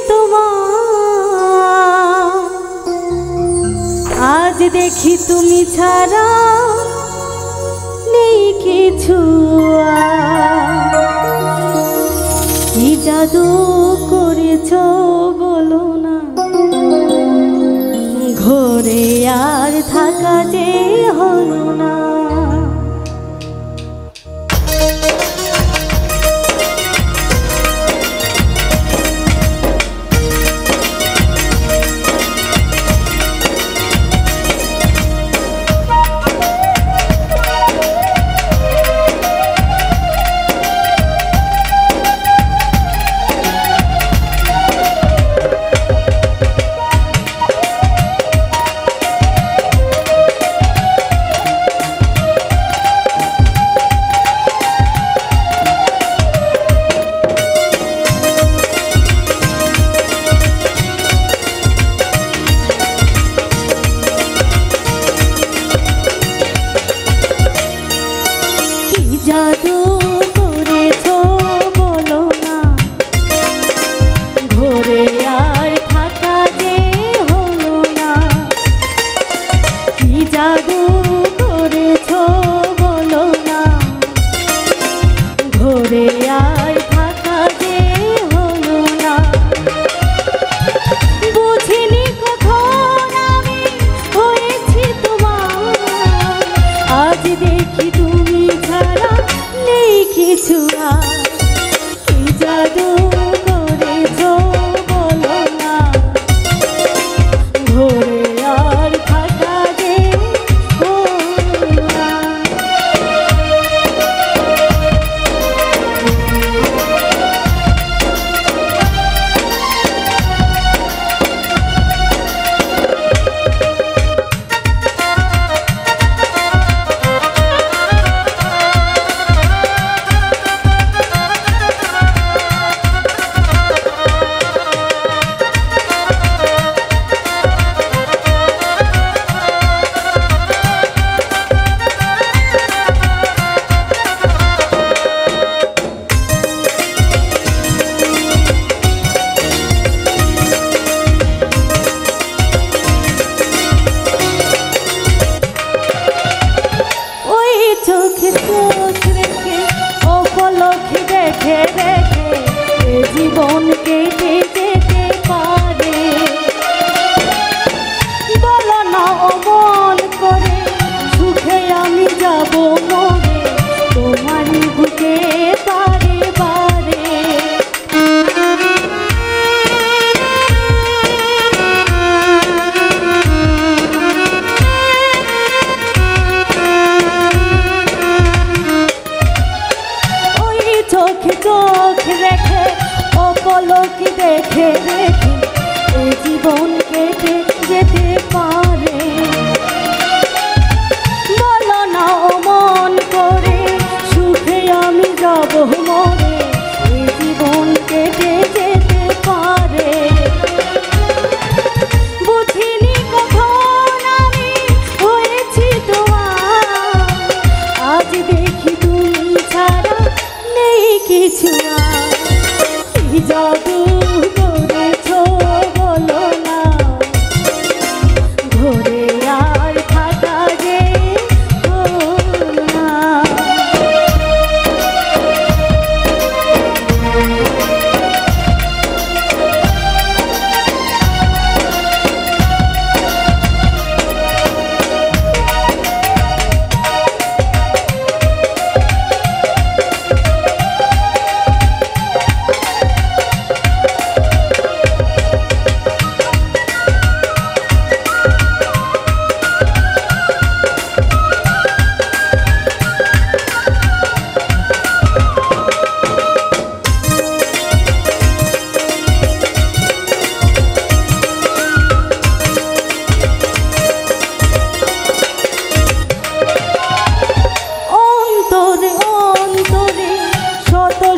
তোমার আজ দেখি তুমি ছাড়া নেই কিছু কি জাদু করেছো বলো না ঘরে আর থাকা যে হলো না জাদু করেছো বলো না ঘরে আর থাকা যে হলো না কি জাদু করেছো বলো না ঘরে আর থাকা যে হলো না বুঝিনি কখন আমি হয়েছি তোমার আজ দেখি তুমি ছাড়া নেই কিছু কি জাদু করেছো বলো না ঘরে আর থাকা যে হলো না চোখে চোখ রেখে অপলক দেখে দেখে জীবন কেটে যেতে পারে বলো না অমন করে সুখে আমি যাব মরে তোমারই বুকে বারে বারে চোখে চোখ রেখে অপলক দেখে দেখে এই জীবন কেটে যেতে পারে বলো না অমন করে সুখে আমি যাব মরে এই জীবন কেটে যেতে পারে বুঝিনি কখন আমি হয়েছি তোমার আজ দেখি তুমি ছাড়া নেই কিছু কি জাদু করেছো বলো না ঘরে আর থাকা যে হলো না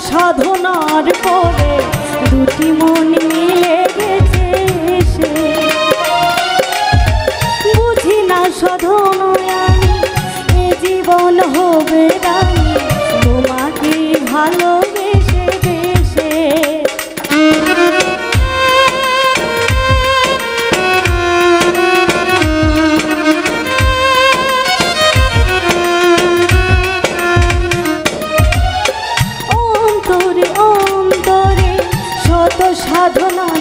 সাধনার পরে দুটি মন মিলে গেছে সে বুঝি না সাধনায় আমি এ জীবন হবে রানী তোমাকে ভালোবেসে বেসে সাধনা